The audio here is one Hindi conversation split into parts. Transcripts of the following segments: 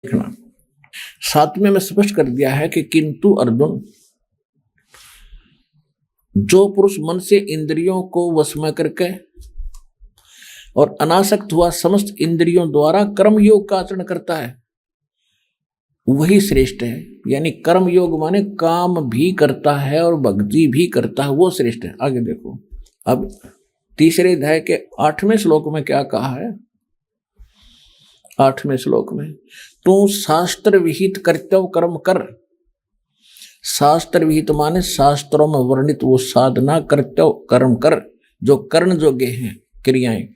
देखना। 7वें में स्पष्ट कर दिया है कि किंतु अर्जुन, जो पुरुष मन से इंद्रियों को वश में करके और अनासक्त हुआ समस्त इंद्रियों द्वारा कर्म योग का आचरण करता है वही श्रेष्ठ है। यानी कर्म योग माने काम भी करता है और भक्ति भी करता है, वो श्रेष्ठ है। आगे देखो, अब तीसरे अध्याय के 8वें श्लोक में क्या कहा है। 8वें श्लोक में, तू शास्त्र विहित कर्तव्य कर्म कर। शास्त्र विहित माने शास्त्रों में वर्णित वो साधना कर्तव्य कर्म कर जो कर्ण योग्य हैं क्रियाएं,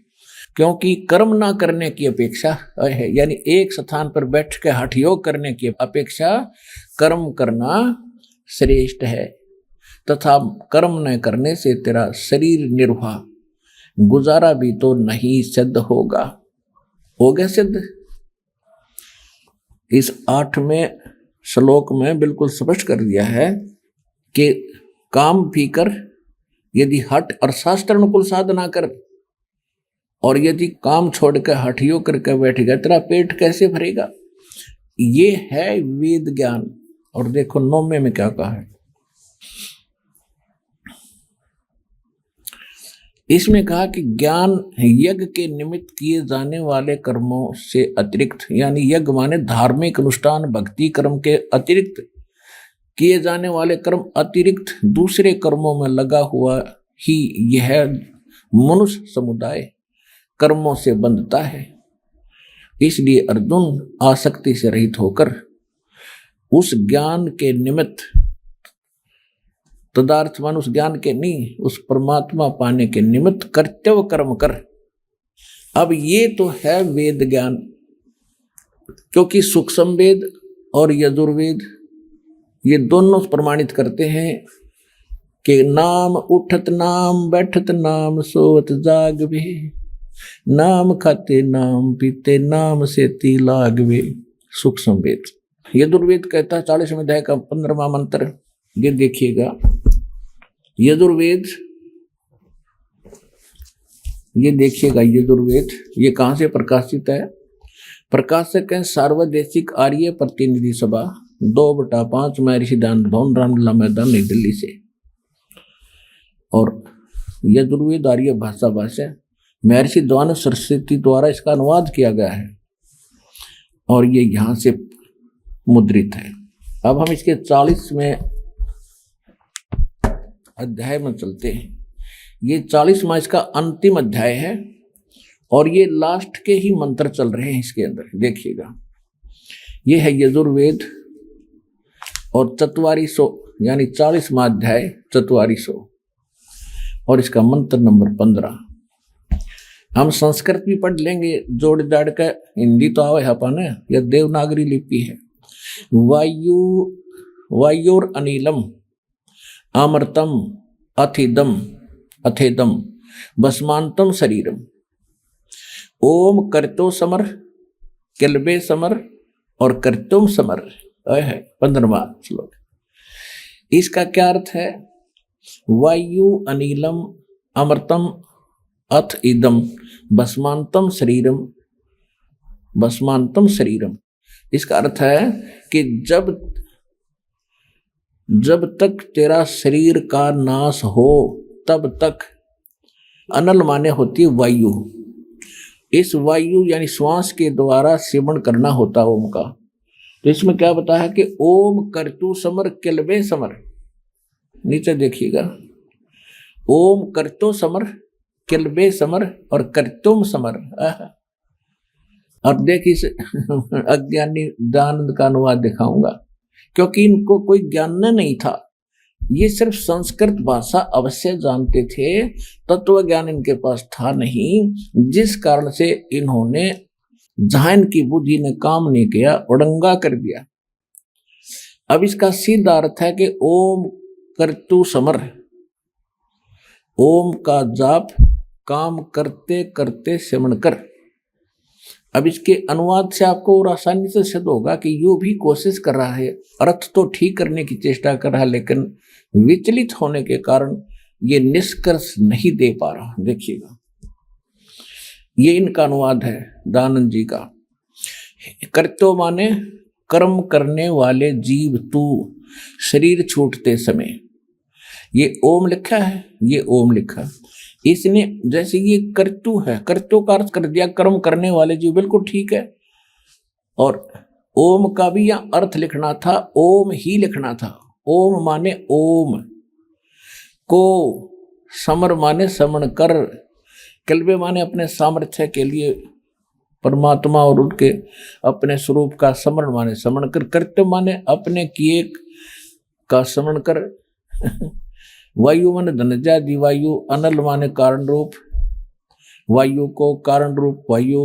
क्योंकि कर्म ना करने की अपेक्षा है, यानी एक स्थान पर बैठ के हठ योग करने की अपेक्षा कर्म करना श्रेष्ठ है। तथा कर्म न करने से तेरा शरीर निर्वाह गुजारा भी तो नहीं सिद्ध होगा। हो गया सिद्ध। इस 8वें श्लोक में बिल्कुल स्पष्ट कर दिया है कि काम भी कर, यदि हठ और शास्त्र अनुकूल साधना कर, और यदि काम छोड़ कर हठ योग करके बैठ गया तेरा पेट कैसे भरेगा। ये है वेद ज्ञान। और देखो 9वें में क्या कहा है। इसमें कहा कि ज्ञान यज्ञ के निमित्त किए जाने वाले कर्मों से अतिरिक्त, यानी यज्ञ माने धार्मिक अनुष्ठान भक्ति कर्म के अतिरिक्त किए जाने वाले कर्म अतिरिक्त दूसरे कर्मों में लगा हुआ ही यह मनुष्य समुदाय कर्मों से बंधता है। इसलिए अर्जुन आसक्ति से रहित होकर उस ज्ञान के निमित्त, तदार्थ मान उस ज्ञान के नहीं, उस परमात्मा पाने के निमित्त कर्तव्य कर्म कर। अब ये तो है वेद ज्ञान, क्योंकि सूक्ष्म वेद और यजुर्वेद ये दोनों प्रमाणित करते हैं कि नाम उठत नाम बैठत नाम सोवत जागवे, नाम खाते नाम पीते नाम से लागवे। सूक्ष्म वेद। यजुर्वेद कहता है 40वें अध्याय का 15वां मंत्र, ये देखिएगा। यजुर्वेद, ये देखिएगा यजुर्वेद, ये कहाँ से प्रकाशित है। प्रकाशक है सार्वदेशिक आर्य प्रतिनिधि सभा 2/5 महर्षि दान भवन रामलीला मैदान नई दिल्ली से। और यजुर्वेद आर्य भाषा महर्षि द्वान सरस्वती द्वारा इसका अनुवाद किया गया है और ये यहाँ से मुद्रित है। अब हम इसके 40वें अध्याय में चलते हैं। ये 40वां इसका अंतिम अध्याय है और ये लास्ट के ही मंत्र चल रहे हैं इसके अंदर। देखिएगा, ये है यजुर्वेद और 4400 यानी 40वां अध्याय 4400 और इसका मंत्र नंबर 15। हम संस्कृत भी पढ़ लेंगे जोड़ जाड़ कर, हिंदी तो आवे अपन है, यह देवनागरी लिपि है। वायुर अनिलम अमृतम अथेदम भस्मांतम शरीरम। ओम करतो समर किलबे समर और करतुम समर है 15वां श्लोक। इसका क्या अर्थ है। वायु अनिलम अमृतम अथ इदम भस्मांतम शरीरम। इसका अर्थ है कि जब तक तेरा शरीर का नाश हो तब तक, अनल माने होती है वायु, इस वायु यानी श्वास के द्वारा सेवन करना होता ओम का। तो इसमें क्या बताया है कि ओम कर्तु समर किलबे समर। नीचे देखिएगा, ओम कर्तो समर किलबे समर और कर्तुम समर। अब देखिए इस अज्ञानी दानंद का अनुवाद दिखाऊंगा, क्योंकि इनको कोई ज्ञान नहीं था। ये सिर्फ संस्कृत भाषा अवश्य जानते थे, तत्व ज्ञान इनके पास था नहीं, जिस कारण से इन्होंने, जहां इनकी बुद्धि ने काम नहीं किया, उड़ंगा कर दिया। अब इसका सीधा अर्थ है कि ओम कर्तु समर, ओम का जाप काम करते करते सेवन कर। अब इसके अनुवाद से आपको और आसानी से सिद्ध होगा कि यो भी कोशिश कर रहा है, अर्थ तो ठीक करने की चेष्टा कर रहा है, लेकिन विचलित होने के कारण ये निष्कर्ष नहीं दे पा रहा। देखिएगा, ये इनका अनुवाद है दानंद जी का। कर्तो माने कर्म करने वाले जीव तू शरीर छूटते समय। ये ओम लिखा है, ये ओम लिखा, इसने जैसे ये कर्तु है, कर्तु का अर्थ कर दिया कर्म करने वाले जीव, बिल्कुल ठीक है। और ओम का भी यहाँ अर्थ लिखना था, ओम ही लिखना था। ओम माने ओम को, समर माने समण कर, कल्बे माने अपने सामर्थ्य के लिए परमात्मा और उनके अपने स्वरूप का समरण माने समरण कर, कर्तव्य माने अपने किए का समरण कर। वायु माने धनजा दिवायु, अनल माने कारण रूप, वायु को कारण रूप वायु,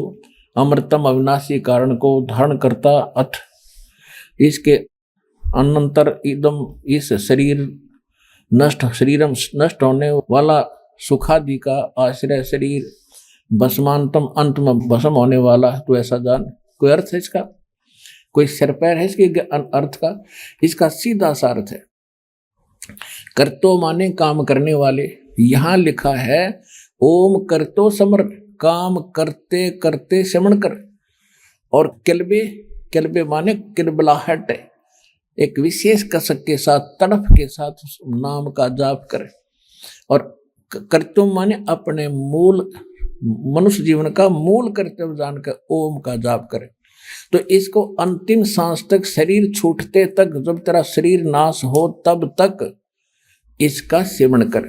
अमृतम अविनाशी कारण को धारण करता अथ, इसके अनंतर इदम इस शरीर नष्ट, शरीरम नष्ट होने वाला, सुखादि का आश्रय शरीर, भस्मांतम अंत में भस्म होने वाला। तो ऐसा जान, कोई अर्थ है इसका, कोई सिर पैर है इसके अर्थ का? इसका सीधा सा अर्थ है कर्तो माने काम करने वाले। यहां लिखा है ओम करतो समर, काम करते करते समण कर। और किलबे, किलबे माने किलबलाहट, एक विशेष कसक के साथ, तड़फ के साथ नाम का जाप करे। और कर्तव्य माने अपने मूल मनुष्य जीवन का मूल कर्तव्य जानकर ओम का जाप करे। तो इसको अंतिम सांस तक, शरीर छूटते तक, जब तेरा शरीर नाश हो तब तक इसका सेवन कर।